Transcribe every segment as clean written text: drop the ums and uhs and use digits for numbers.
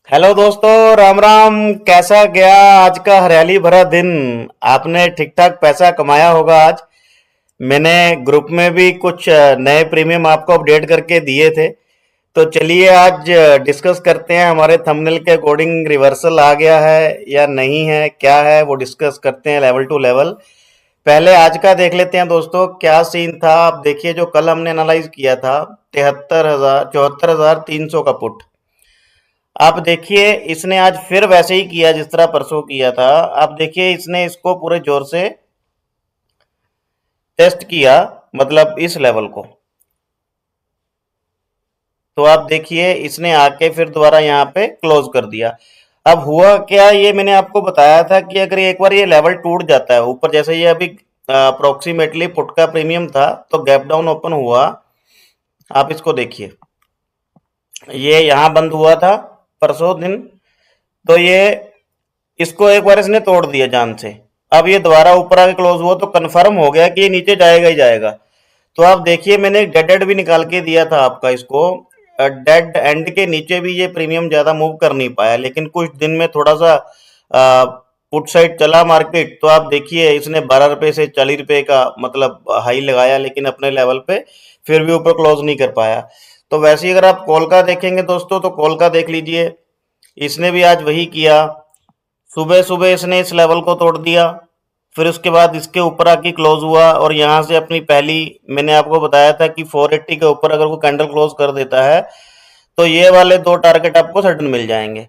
Hello दोस्तों, राम राम। कैसा गया आज का हरियाली भरा दिन? आपने ठीक ठाक पैसा कमाया होगा आज। मैंने ग्रुप में भी कुछ नए प्रीमियम आपको अपडेट करके दिए थे। तो चलिए आज डिस्कस करते हैं, हमारे थंबनेल के अकॉर्डिंग रिवर्सल आ गया है या नहीं है, क्या है वो डिस्कस करते हैं लेवल टू लेवल। पहले आज का देख लेते हैं दोस्तों, क्या सीन था। आप देखिए, जो कल हमने एनालाइज किया था 73,000 74,300 का पुट। आप देखिए, इसने आज फिर वैसे ही किया जिस तरह परसों किया था। आप देखिए, इसने इसको पूरे जोर से टेस्ट किया, मतलब इस लेवल को। तो आप देखिए, इसने आके फिर दोबारा यहाँ पे क्लोज कर दिया। अब हुआ क्या, ये मैंने आपको बताया था कि अगर एक बार ये लेवल टूट जाता है ऊपर, जैसे ये अभी अप्रोक्सीमेटली पुट का प्रीमियम था, तो गैप डाउन ओपन हुआ। आप इसको देखिए, ये यहाँ बंद हुआ था परसों दिन। तो ये इसको एक बार इसने तोड़ दिया जान से। अब ये दोबारा ऊपर आके क्लोज हुआ, तो कंफर्म हो गया कि ये नीचे जाएगा ही जाएगा। तो आप देखिए, मैंने एक डेड एंड भी निकाल के दिया था आपका इसको। डेड एंड के नीचे भी ये प्रीमियम ज्यादा मूव कर नहीं पाया, लेकिन कुछ दिन में थोड़ा सा पुट साइड चला मार्केट। तो आप देखिए, इसने 12 रुपए से 40 रुपए का मतलब हाई लगाया, लेकिन अपने लेवल पे फिर भी ऊपर क्लोज नहीं कर पाया। तो वैसे ही अगर आप कॉल का देखेंगे दोस्तों, तो कॉल का देख लीजिए, इसने भी आज वही किया। सुबह सुबह इसने इस लेवल को तोड़ दिया, फिर उसके बाद इसके ऊपर आके क्लोज हुआ, और यहाँ से अपनी पहली, मैंने आपको बताया था कि 480 के ऊपर अगर वो कैंडल क्लोज कर देता है, तो ये वाले दो टारगेट आपको सडन मिल जाएंगे।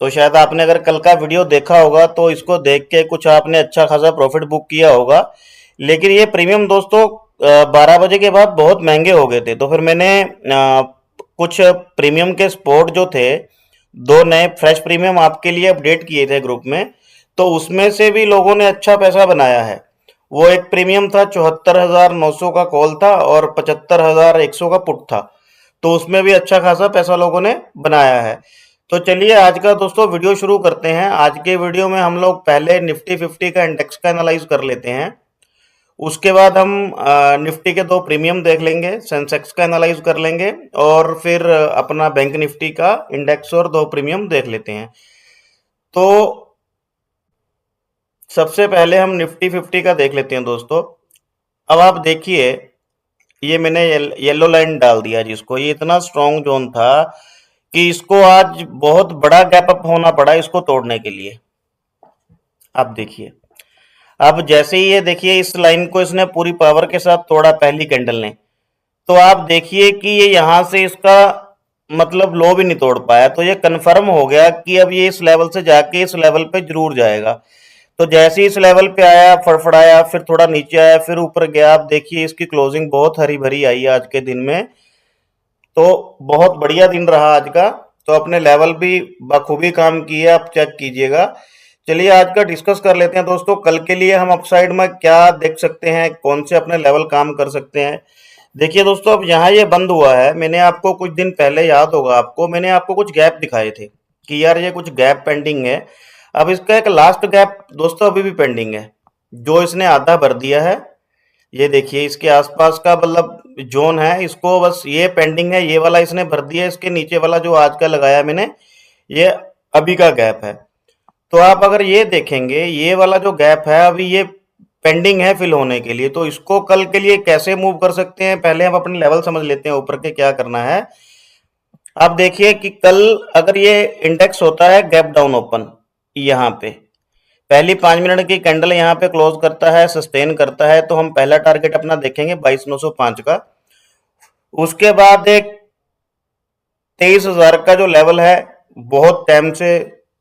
तो शायद आपने अगर कल का वीडियो देखा होगा, तो इसको देख के कुछ आपने अच्छा खासा प्रॉफिट बुक किया होगा। लेकिन ये प्रीमियम दोस्तों 12 बजे के बाद बहुत महंगे हो गए थे। तो फिर मैंने कुछ प्रीमियम के स्पॉट जो थे, दो नए फ्रेश प्रीमियम आपके लिए अपडेट किए थे ग्रुप में। तो उसमें से भी लोगों ने अच्छा पैसा बनाया है। वो एक प्रीमियम था, 74,900 का कॉल था, और 75,100 का पुट था। तो उसमें भी अच्छा खासा पैसा लोगों ने बनाया है। तो चलिए आज का दोस्तों वीडियो शुरू करते हैं। आज के वीडियो में हम लोग पहले निफ्टी 50 का इंडेक्स का एनालाइज कर लेते हैं। उसके बाद हम निफ्टी के दो प्रीमियम देख लेंगे, सेंसेक्स का एनालाइज कर लेंगे, और फिर अपना बैंक निफ्टी का इंडेक्स और दो प्रीमियम देख लेते हैं। तो सबसे पहले हम निफ्टी 50 का देख लेते हैं दोस्तों। अब आप देखिए, ये मैंने येलो लाइन डाल दिया जिसको, ये इतना स्ट्रॉन्ग जोन था कि इसको आज बहुत बड़ा गैप अप होना पड़ा इसको तोड़ने के लिए। आप देखिए, अब जैसे ही ये देखिए, इस लाइन को इसने पूरी पावर के साथ तोड़ा पहली कैंडल ने। तो आप देखिए कि ये यहां से इसका मतलब लो भी नहीं तोड़ पाया। तो ये कंफर्म हो गया कि अब ये इस लेवल से जाके इस लेवल पे जरूर जाएगा। तो जैसे ही इस लेवल पे आया, फड़फड़ाया, फिर थोड़ा नीचे आया, फिर ऊपर गया। आप देखिए, इसकी क्लोजिंग बहुत हरी भरी आई है आज के दिन में। तो बहुत बढ़िया दिन रहा आज का। तो अपने लेवल भी बखूबी काम किए, आप चेक कीजिएगा। चलिए आज का डिस्कस कर लेते हैं दोस्तों। कल के लिए हम अपसाइड में क्या देख सकते हैं, कौन से अपने लेवल काम कर सकते हैं। देखिए दोस्तों, अब यहाँ ये बंद हुआ है। मैंने आपको कुछ दिन पहले, याद होगा आपको, मैंने आपको कुछ गैप दिखाए थे कि यार ये कुछ गैप पेंडिंग है। अब इसका एक लास्ट गैप दोस्तों अभी भी पेंडिंग है, जो इसने आधा भर दिया है। ये देखिए, इसके आसपास का मतलब जोन है, इसको बस ये पेंडिंग है, ये वाला इसने भर दिया। इसके नीचे वाला जो आज का लगाया मैंने, ये अभी का गैप है। तो आप अगर ये देखेंगे, ये वाला जो गैप है अभी ये पेंडिंग है फिल होने के लिए। तो इसको कल के लिए कैसे मूव कर सकते हैं, पहले हम अपने लेवल समझ लेते हैं ऊपर के क्या करना है। आप देखिए कि कल अगर ये इंडेक्स होता है गैप डाउन ओपन, यहाँ पे पहली 5 मिनट की कैंडल यहाँ पे क्लोज करता है, सस्टेन करता है, तो हम पहला टारगेट अपना देखेंगे 22,905 का। उसके बाद एक 23,000 का जो लेवल है, बहुत टाइम से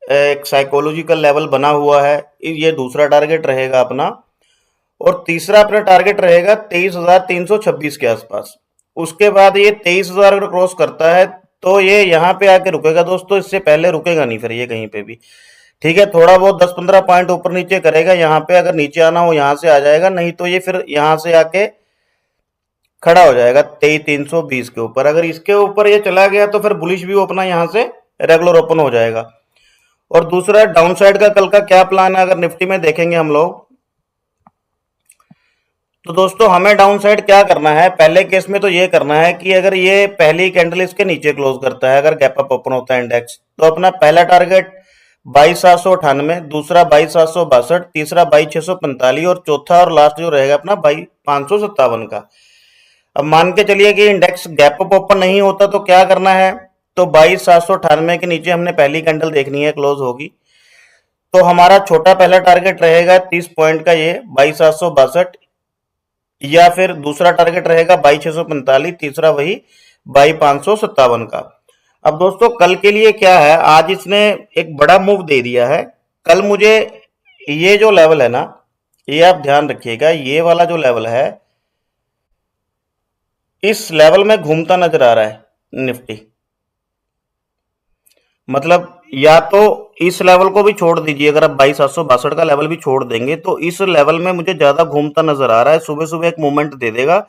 एक साइकोलॉजिकल लेवल बना हुआ है, ये दूसरा टारगेट रहेगा अपना। और तीसरा अपना टारगेट रहेगा 23,326 के आसपास। उसके बाद ये 23,000 अगर क्रॉस करता है, तो ये यहाँ पे आके रुकेगा दोस्तों, इससे पहले रुकेगा नहीं फिर ये कहीं पे भी। ठीक है, थोड़ा बहुत 10-15 पॉइंट ऊपर नीचे करेगा, यहाँ पे अगर नीचे आना हो यहाँ से आ जाएगा, नहीं तो ये फिर यहाँ से आके खड़ा हो जाएगा 23,320 के ऊपर। अगर इसके ऊपर ये चला गया, तो फिर बुलिश व्यू अपना यहाँ से रेगुलर ओपन हो जाएगा। और दूसरा डाउन साइड का कल का क्या प्लान है, अगर निफ्टी में देखेंगे हम लोग, तो दोस्तों हमें डाउन साइड क्या करना है, पहले केस में तो ये करना है कि अगर ये पहली कैंडल इसके नीचे क्लोज करता है, अगर गैप अप ओपन होता है इंडेक्स, तो अपना पहला टारगेट 22,798, दूसरा 22,762, तीसरा 22,645 और चौथा और लास्ट जो रहेगा अपना 22,557 का। अब मान के चलिए कि इंडेक्स गैप अप ओपन नहीं होता तो क्या करना है, तो 22,798 के नीचे हमने पहली कैंडल देखनी है क्लोज होगी, तो हमारा छोटा पहला टारगेट रहेगा 30 पॉइंट का, ये 22,762, या फिर दूसरा टारगेट रहेगा 22,645, तीसरा वही 22,557 का। अब दोस्तों कल के लिए क्या है, आज इसने एक बड़ा मूव दे दिया है। कल मुझे ये जो लेवल है ना, ये आप ध्यान रखिएगा, ये वाला जो लेवल है, इस लेवल में घूमता नजर आ रहा है निफ्टी। मतलब या तो इस लेवल को भी छोड़ दीजिए, अगर आप 22,762 का लेवल भी छोड़ देंगे तो इस लेवल में मुझे ज्यादा घूमता नजर आ रहा है। सुबह सुबह एक मूवमेंट दे देगा,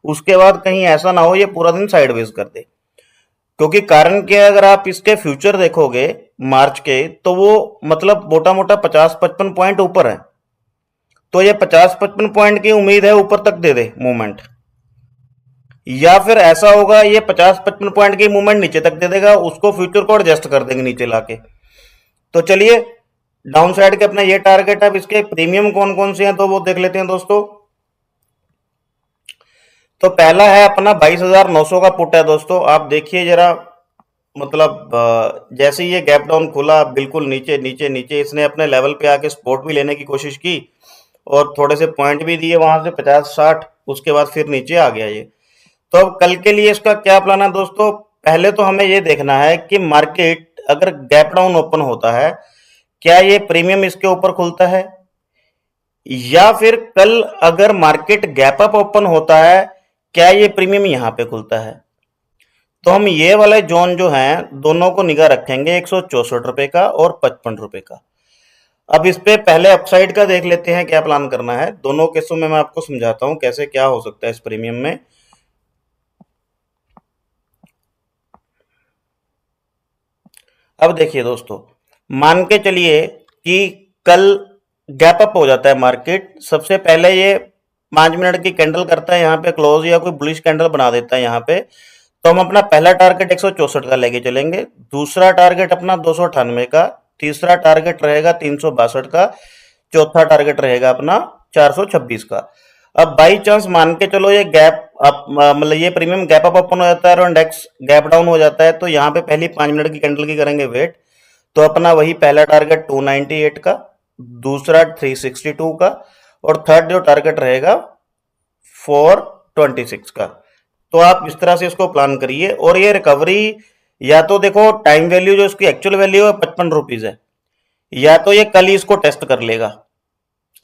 उसके बाद कहीं ऐसा ना हो ये पूरा दिन साइडवेज कर दे। क्योंकि कारण क्या है, अगर आप इसके फ्यूचर देखोगे मार्च के, तो वो मतलब मोटा मोटा 50-55 पॉइंट ऊपर है, तो ये 50-55 पॉइंट की उम्मीद है ऊपर तक दे दे मूवमेंट, या फिर ऐसा होगा ये 50-55 पॉइंट की मूवमेंट नीचे तक दे देगा, उसको फ्यूचर को एडजस्ट कर देंगे नीचे लाके। तो चलिए डाउन साइड के अपना ये टारगेट है। अब इसके प्रीमियम कौन कौन से हैं तो वो देख लेते हैं दोस्तों। तो पहला है अपना 22,900 का पुट है दोस्तों। आप देखिए जरा, मतलब जैसे ये गैप डाउन खुला बिल्कुल नीचे नीचे नीचे, इसने अपने लेवल पे आके सपोर्ट भी लेने की कोशिश की और थोड़े से पॉइंट भी दिए वहां से 50-60, उसके बाद फिर नीचे आ गया ये। तो अब कल के लिए इसका क्या प्लान है दोस्तों, पहले तो हमें ये देखना है कि मार्केट अगर गैप डाउन ओपन होता है, क्या ये प्रीमियम इसके ऊपर खुलता है, या फिर कल अगर मार्केट गैप अप ओपन होता है, क्या ये प्रीमियम यहां पे खुलता है। तो हम ये वाले जोन जो हैं दोनों को निगाह रखेंगे, 164 रुपए का और 55 रुपए का। अब इस पे पहले अपसाइड का देख लेते हैं क्या प्लान करना है। दोनों केसों में मैं आपको समझाता हूं कैसे क्या हो सकता है इस प्रीमियम में। अब देखिए दोस्तों, मान के चलिए कि कल गैप अप हो जाता है मार्केट, सबसे पहले ये 5 मिनट की कैंडल करता है यहाँ पे क्लोज, या कोई बुलिश कैंडल बना देता है यहाँ पे, तो हम अपना पहला टारगेट 164 का लेके चलेंगे, दूसरा टारगेट अपना 298 का, तीसरा टारगेट रहेगा 362 का, चौथा टारगेट रहेगा अपना 426 का। अब बाई चांस मान के चलो ये गैप अप, मतलब ये प्रीमियम गैप अप ओपन हो जाता है और इंडेक्स गैप डाउन हो जाता है, तो यहाँ पे पहली 5 मिनट की कैंडल की करेंगे वेट, तो अपना वही पहला टारगेट 298 का, दूसरा 362 का, और थर्ड जो टारगेट रहेगा 426 का। तो आप इस तरह से इसको प्लान करिए। और ये रिकवरी, या तो देखो टाइम वैल्यू जो इसकी एक्चुअल वैल्यू है 55 रुपीज है, या तो ये कल ही इसको टेस्ट कर लेगा,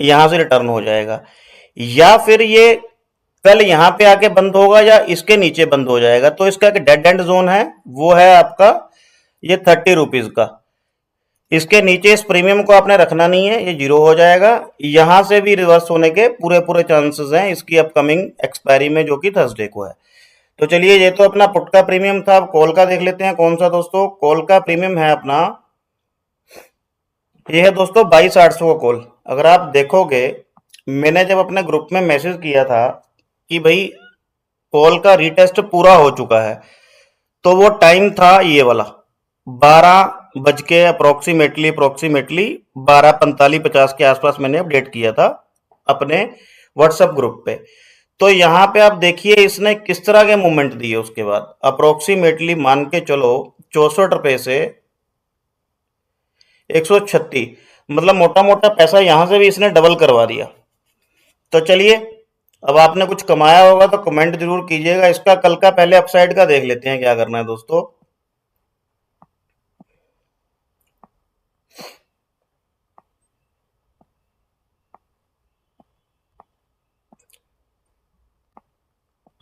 यहां से रिटर्न हो जाएगा, या फिर ये कल यहां पे आके बंद होगा या इसके नीचे बंद हो जाएगा। तो इसका एक डेड एंड जोन है, वो है आपका ये 30 रुपीज का। इसके नीचे इस प्रीमियम को आपने रखना नहीं है, ये जीरो हो जाएगा। यहां से भी रिवर्स होने के पूरे पूरे चांसेस हैं इसकी अपकमिंग एक्सपायरी में, जो कि थर्सडे को है। तो चलिए ये तो अपना पुट का प्रीमियम था। अब कॉल का देख लेते हैं कौन सा दोस्तों। कॉल का प्रीमियम है अपना, ये है दोस्तों 22,800 का कॉल। अगर आप देखोगे, मैंने जब अपने ग्रुप में मैसेज किया था कि भाई कॉल का रीटेस्ट पूरा हो चुका है, तो वो टाइम था ये वाला 12 बज के अप्रोक्सीमेटली 12:45-50 के आसपास मैंने अपडेट किया था अपने व्हाट्सएप ग्रुप पे। तो यहाँ पे आप देखिए इसने किस तरह के मूवमेंट दिए। उसके बाद अप्रोक्सीमेटली मान के चलो 64 रुपए से 136, मतलब मोटा मोटा पैसा यहां से भी इसने डबल करवा दिया। तो चलिए, अब आपने कुछ कमाया होगा तो कमेंट जरूर कीजिएगा। इसका कल का पहले अपसाइड का देख लेते हैं क्या करना है दोस्तों।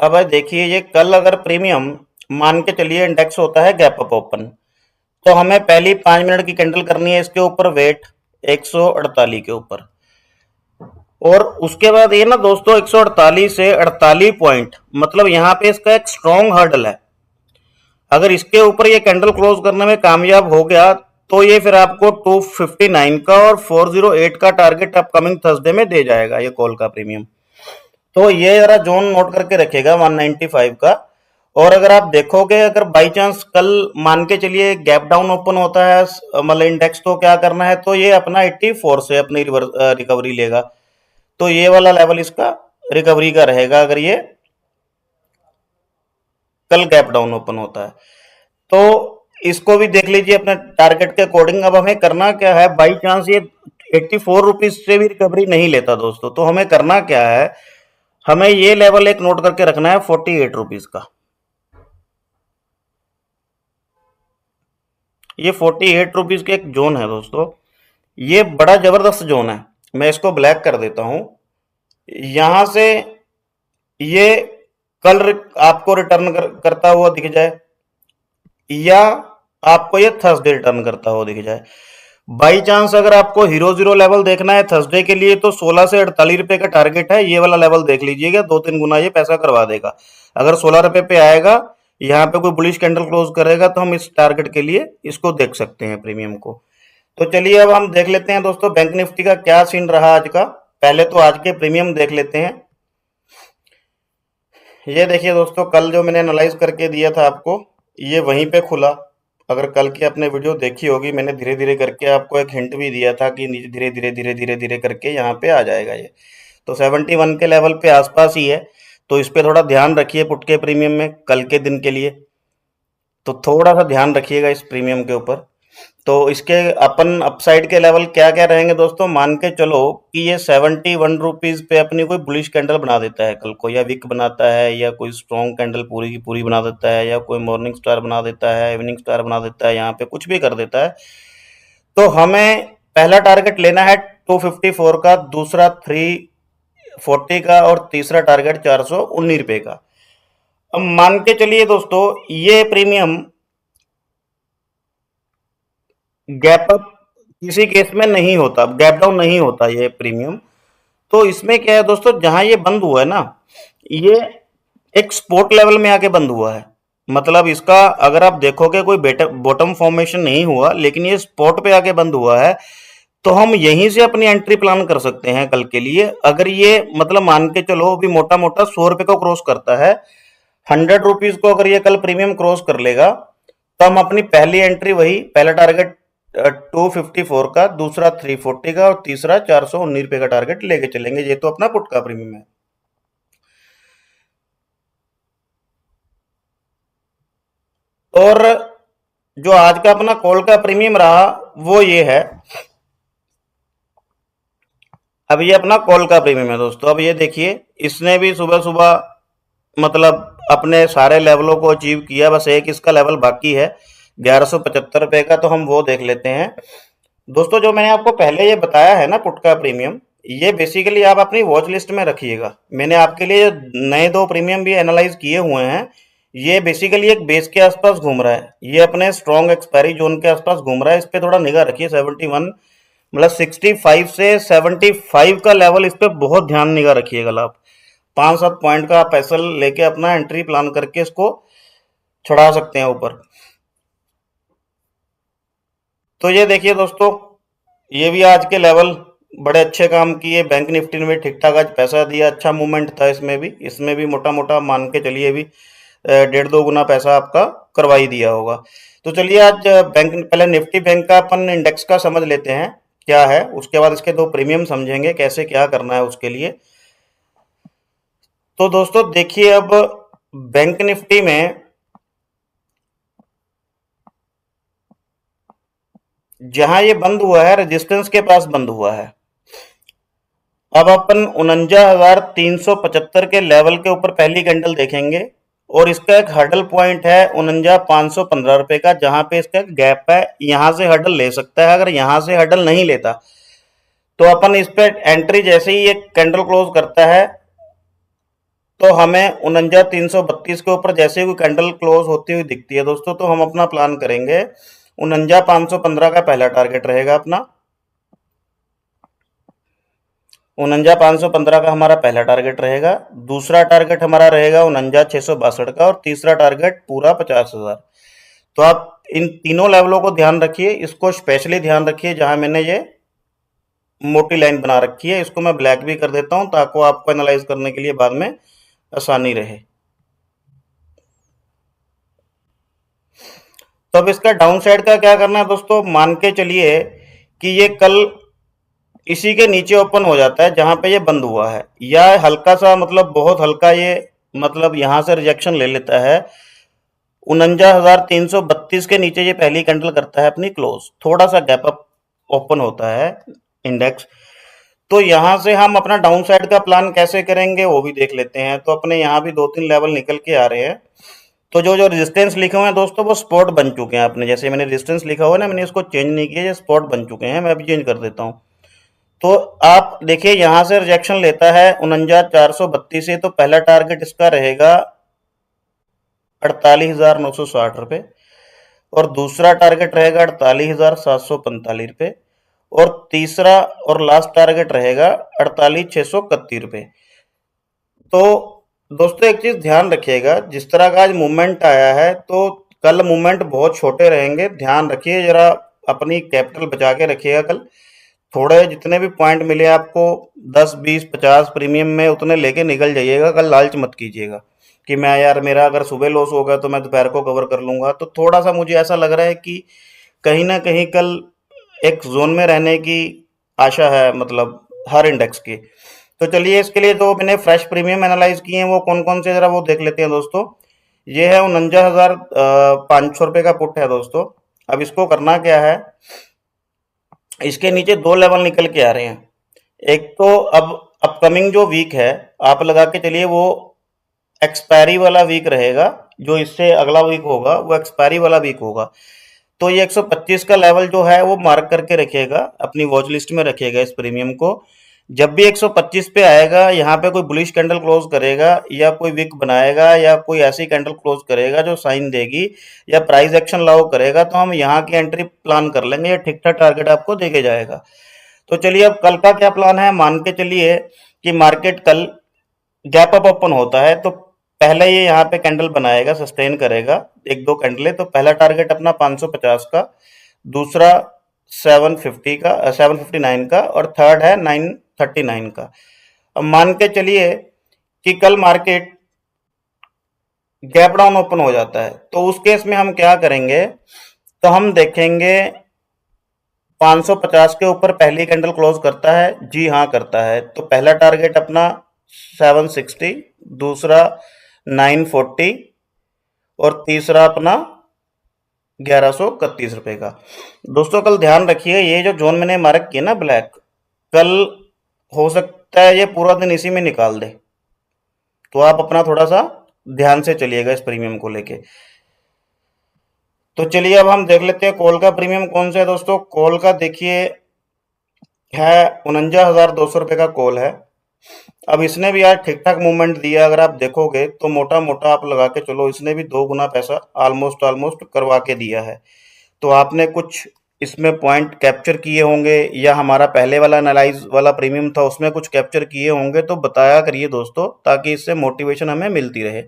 अब भाई देखिए, ये कल अगर प्रीमियम मान के चलिए इंडेक्स होता है गैप अप ओपन, तो हमें पहली 5 मिनट की कैंडल करनी है इसके ऊपर वेट 148 के ऊपर, और उसके बाद ये ना दोस्तों 148 से 48 पॉइंट, मतलब यहाँ पे इसका एक स्ट्रॉन्ग हर्डल है। अगर इसके ऊपर ये कैंडल क्लोज करने में कामयाब हो गया तो ये फिर आपको 259 का और 408 का टारगेट अपकमिंग थर्सडे में दे जाएगा ये कॉल का प्रीमियम। तो ये जरा जोन नोट करके रखिएगा 195 का। और अगर आप देखोगे, अगर बाई चांस कल मान के चलिए गैप डाउन ओपन होता है मतलब इंडेक्स, तो क्या करना है, तो ये अपना 84 से अपनी रिकवरी लेगा। तो ये वाला लेवल इसका रिकवरी का रहेगा अगर ये कल गैप डाउन ओपन होता है। तो इसको भी देख लीजिए अपने टारगेट के अकॉर्डिंग। अब हमें करना क्या है, बाई चांस ये 84 रुपीज से भी रिकवरी नहीं लेता दोस्तों, तो हमें करना क्या है, हमें ये लेवल एक नोट करके रखना है 48 रुपीज का। ये 48 रुपीज के एक जोन है दोस्तों, ये बड़ा जबरदस्त जोन है। मैं इसको ब्लैक कर देता हूं। यहां से ये कल आपको रिटर्न करता हुआ दिख जाए, या आपको ये थर्सडे रिटर्न करता हुआ दिख जाए। बाई चांस अगर आपको हीरो जीरो लेवल देखना है थर्सडे के लिए, तो 16 से 48 रुपए का टारगेट है, ये वाला लेवल देख लीजिएगा, 2-3 गुना ये पैसा करवा देगा। अगर 16 रुपए पे आएगा, यहाँ पे कोई बुलिश कैंडल क्लोज करेगा, तो हम इस टारगेट के लिए इसको देख सकते हैं प्रीमियम को। तो चलिए अब हम देख लेते हैं दोस्तों बैंक निफ्टी का क्या सीन रहा आज का। पहले तो आज के प्रीमियम देख लेते हैं। ये देखिए दोस्तों, कल जो मैंने एनालाइज करके दिया था आपको, ये वहीं पे खुला। अगर कल की आपने वीडियो देखी होगी, मैंने धीरे धीरे करके आपको एक हिंट भी दिया था कि नीचे धीरे धीरे धीरे धीरे धीरे करके यहाँ पे आ जाएगा ये। तो 71 के लेवल पे आसपास ही है, तो इस पे थोड़ा ध्यान रखिए पुट के प्रीमियम में कल के दिन के लिए। तो थोड़ा सा ध्यान रखिएगा इस प्रीमियम के ऊपर। तो इसके अपन अपसाइड के लेवल क्या क्या रहेंगे दोस्तों, मान के चलो कि ये 71 रुपीज पे अपनी कोई बुलिश कैंडल बना देता है कल को, या विक बनाता है, या कोई स्ट्रॉन्ग कैंडल पूरी की पूरी बना देता है, या कोई मॉर्निंग स्टार बना देता है, इवनिंग स्टार बना देता है, यहाँ पे कुछ भी कर देता है, तो हमें पहला टारगेट लेना है 254 का, दूसरा 340 का, और तीसरा टारगेट 419 रुपए का। अब मान के चलिए दोस्तों, ये प्रीमियम गैप अप किसी केस में नहीं होता, गैप डाउन नहीं होता ये प्रीमियम। तो इसमें क्या है दोस्तों, जहां ये बंद हुआ है ना, ये एक स्पोर्ट लेवल में आके बंद हुआ है। मतलब इसका अगर आप देखोगे कोई बॉटम फॉर्मेशन नहीं हुआ, लेकिन ये स्पॉट पे आके बंद हुआ है, तो हम यहीं से अपनी एंट्री प्लान कर सकते हैं कल के लिए। अगर ये मतलब मान के चलो अभी मोटा मोटा 100 रुपए को क्रॉस करता है, 100 रुपीज को अगर ये कल प्रीमियम क्रॉस कर लेगा, तो हम अपनी पहली एंट्री वही पहला टारगेट 254 का, दूसरा 340 का, और तीसरा 419 रुपए का टारगेट लेके चलेंगे। ये तो अपना पुट का प्रीमियम है। और जो आज का अपना कॉल का प्रीमियम रहा वो ये है। अब ये अपना कॉल का प्रीमियम है दोस्तों। अब ये देखिए, इसने भी सुबह सुबह मतलब अपने सारे लेवलों को अचीव किया, बस एक इसका लेवल बाकी है 1175 रुपए का, तो हम वो देख लेते हैं दोस्तों। जो मैंने आपको पहले ये बताया है ना पुट का प्रीमियम, ये बेसिकली आप अपनी वॉच लिस्ट में रखिएगा। मैंने आपके लिए नए दो प्रीमियम भी एनालाइज किए हुए हैं। ये बेसिकली एक बेस के आसपास घूम रहा है, ये अपने स्ट्रॉन्ग एक्सपायरी जोन के आसपास घूम रहा है। इस पे थोड़ा निगाह रखिए। 71 मतलब 65 से 75 का लेवल, इस पे बहुत ध्यान निगाह रखिएगा आप। 5-7 पॉइंट का आप पैसा लेके अपना एंट्री प्लान करके इसको चढ़ा सकते हैं ऊपर। तो ये देखिए दोस्तों, ये भी आज के लेवल बड़े अच्छे काम किए। बैंक निफ्टी ने भी ठीक ठाक आज पैसा दिया, अच्छा मूवमेंट था इसमें भी मोटा मोटा मान के चलिए भी 1.5-2 गुना पैसा आपका करवा ही दिया होगा। तो चलिए आज बैंक पहले निफ्टी बैंक का अपन इंडेक्स का समझ लेते हैं क्या है, उसके बाद इसके दो प्रीमियम समझेंगे कैसे क्या करना है उसके लिए। तो दोस्तों देखिए, अब बैंक निफ्टी में जहां ये बंद हुआ है, रेजिस्टेंस के पास बंद हुआ है। अब अपन 49,375 के लेवल के ऊपर पहली कैंडल देखेंगे, और इसका एक हर्डल पॉइंट है 49,515 रुपए का, जहां पे इसका गैप है। यहां से हर्डल ले सकता है। अगर यहां से हर्डल नहीं लेता, तो अपन इस पे एंट्री जैसे ही एक कैंडल क्लोज करता है, तो हमें 49,332 के ऊपर जैसे ही कोई कैंडल क्लोज होती हुई दिखती है दोस्तों, तो हम अपना प्लान करेंगे 49,515 का पहला टारगेट रहेगा अपना। 49,515 का हमारा पहला टारगेट रहेगा। दूसरा टारगेट हमारा रहेगा 49,662 का, और तीसरा टारगेट पूरा 50,000। तो आप इन तीनों लेवलों को ध्यान रखिए, इसको स्पेशली ध्यान रखिए जहां मैंने ये मोटी लाइन बना रखी है। इसको मैं ब्लैक भी कर देता हूँ ताकि आपको एनालाइज करने के लिए बाद में आसानी रहे। तो अब इसका डाउन साइड का क्या करना है दोस्तों, मान के चलिए कि ये कल इसी के नीचे ओपन हो जाता है जहां पे ये बंद हुआ है, या हल्का सा मतलब बहुत हल्का ये मतलब यहां से रिजेक्शन ले लेता है 49,332 के नीचे, ये पहली कैंडल करता है अपनी क्लोज, थोड़ा सा गैप अप ओपन होता है इंडेक्स। तो यहां से हम अपना डाउन साइड का प्लान कैसे करेंगे वो भी देख लेते हैं। तो अपने यहाँ भी 2-3 लेवल निकल के आ रहे हैं। तो जो जो रेजिस्टेंस लिखे हुए हैं दोस्तों वो स्पॉट बन चुके हैं अपने, जैसे मैंने रेजिस्टेंस लिखा हुआ है ना, मैंने इसको चेंज नहीं किया, ये स्पॉट बन चुके हैं। मैं अभी चेंज कर देता हूँ। तो आप देखिए यहां से रिजेक्शन लेता है 49,432 से, तो पहला टारगेट इसका रहेगा 48,960 रुपये, और दूसरा टारगेट रहेगा 48,745 रुपये, और तीसरा और लास्ट टारगेट रहेगा 48,631 रुपये। तो दोस्तों एक चीज ध्यान रखिएगा, जिस तरह का आज मूवमेंट आया है तो कल मूवमेंट बहुत छोटे रहेंगे, ध्यान रखिए जरा, अपनी कैपिटल बचा के रखिएगा। कल थोड़े जितने भी पॉइंट मिले आपको 10, 20, 50 प्रीमियम में, उतने लेके निकल जाइएगा। कल लालच मत कीजिएगा कि मैं यार मेरा अगर सुबह लॉस हो गया तो मैं दोपहर को कवर कर लूंगा। तो थोड़ा सा मुझे ऐसा लग रहा है कि कहीं ना कहीं कल एक जोन में रहने की आशा है, मतलब हर इंडेक्स की। तो चलिए इसके लिए जो मैंने फ्रेश प्रीमियम एनालाइज किए हैं वो कौन कौन से, जरा वो देख लेते हैं दोस्तों। ये है 49,500 रुपये का पुट है दोस्तों। अब इसको करना क्या है, इसके नीचे 2 लेवल निकल के आ रहे हैं। एक तो अब अपकमिंग जो वीक है, आप लगा के चलिए वो एक्सपायरी वाला वीक रहेगा, जो इससे अगला वीक होगा वो एक्सपायरी वाला वीक होगा। तो ये 125 का लेवल जो है वो मार्क करके रखिएगा, अपनी वॉच लिस्ट में रखिएगा इस प्रीमियम को। जब भी 125 पे आएगा, यहाँ पे कोई बुलिश कैंडल क्लोज करेगा या कोई विक बनाएगा या कोई ऐसी कैंडल क्लोज करेगा जो साइन देगी या प्राइस एक्शन लागू करेगा, तो हम यहाँ की एंट्री प्लान कर लेंगे, ये ठीक ठाक टारगेट आपको देके जाएगा। तो चलिए अब कल का क्या प्लान है, मान के चलिए कि मार्केट कल गैप अप ओपन होता है, तो पहले ये यहाँ पे कैंडल बनाएगा, सस्टेन करेगा 1-2 कैंडल। तो पहला टारगेट अपना 550 का, दूसरा 750 का, 759 का, और थर्ड है 939 का। अब मान के चलिए कि कल मार्केट गैप डाउन ओपन हो जाता है, तो उस केस में हम क्या करेंगे, तो हम देखेंगे 550 के ऊपर पहली कैंडल क्लोज करता है, जी हाँ करता है। तो पहला टारगेट अपना 760, दूसरा 940, और तीसरा अपना 1131 रुपये का। दोस्तों कल ध्यान रखिए, ये जो जोन मैंने मार्क किया ना ब्लैक, कल हो सकता है ये पूरा दिन इसी में निकाल दे। तो आप अपना थोड़ा सा ध्यान से चलिएगा इस प्रीमियम को लेके। तो चलिए अब हम देख लेते हैं कॉल का प्रीमियम कौन सा है दोस्तों। कॉल का देखिए है 49,200 रुपये का कॉल है। अब इसने भी आज ठीक ठाक मूवमेंट दिया, अगर आप देखोगे तो मोटा मोटा आप लगा के चलो इसने भी 2 गुना पैसा ऑलमोस्ट करवा के दिया है। तो आपने कुछ इसमें पॉइंट कैप्चर किए होंगे, या हमारा पहले वाला एनालाइज वाला प्रीमियम था उसमें कुछ कैप्चर किए होंगे, तो बताया करिए दोस्तों, ताकि इससे मोटिवेशन हमें मिलती रहे।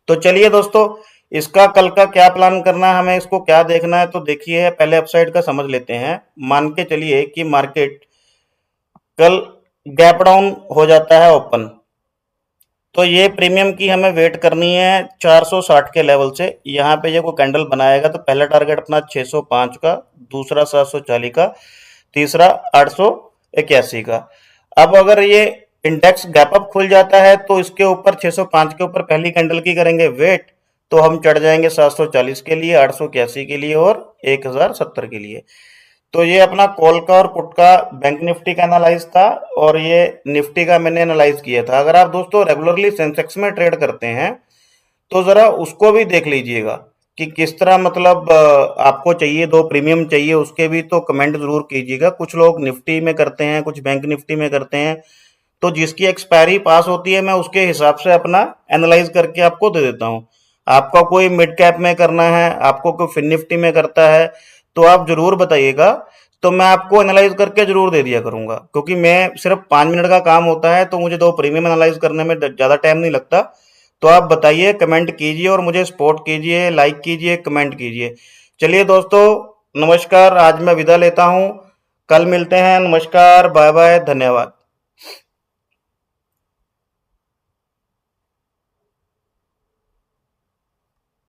तो चलिए दोस्तों, इसका कल का क्या प्लान करना है, हमें इसको क्या देखना है, तो देखिए पहले अपसाइड का समझ लेते हैं। मान के चलिए कि मार्केट कल गैप डाउन हो जाता है ओपन, तो ये प्रीमियम की हमें वेट करनी है 460 के लेवल से। यहाँ पे ये कोई कैंडल बनाएगा तो पहला टारगेट अपना 605 का, दूसरा 740 का, तीसरा 881 का। अब अगर ये इंडेक्स गैप अप खुल जाता है तो इसके ऊपर 605 के ऊपर पहली कैंडल की करेंगे वेट, तो हम चढ़ जाएंगे 740 के लिए, 881 के लिए और 1070 के लिए। तो ये अपना कॉल का और पुट का बैंक निफ्टी का एनालाइज था, और ये निफ्टी का मैंने एनालाइज किया था। अगर आप दोस्तों रेगुलरली सेंसेक्स में ट्रेड करते हैं तो जरा उसको भी देख लीजिएगा कि किस तरह, मतलब आपको चाहिए 2 प्रीमियम चाहिए, उसके भी तो कमेंट जरूर कीजिएगा। कुछ लोग निफ्टी में करते हैं, कुछ बैंक निफ्टी में करते हैं, तो जिसकी एक्सपायरी पास होती है मैं उसके हिसाब से अपना एनालाइज करके आपको दे देता हूँ। आपका कोई मिड कैप में करना है, आपको कोई फिन निफ्टी में करता है, तो आप जरूर बताइएगा, तो मैं आपको एनालाइज करके जरूर दे दिया करूंगा। क्योंकि मैं सिर्फ 5 मिनट का काम होता है, तो मुझे 2 प्रीमियम एनालाइज करने में ज़्यादा टाइम नहीं लगता। तो आप बताइए, कमेंट कीजिए और मुझे सपोर्ट कीजिए, लाइक कीजिए, कमेंट कीजिए। चलिए दोस्तों, नमस्कार, आज मैं विदा लेता हूँ। कल मिलते हैं। नमस्कार, बाय बाय, धन्यवाद।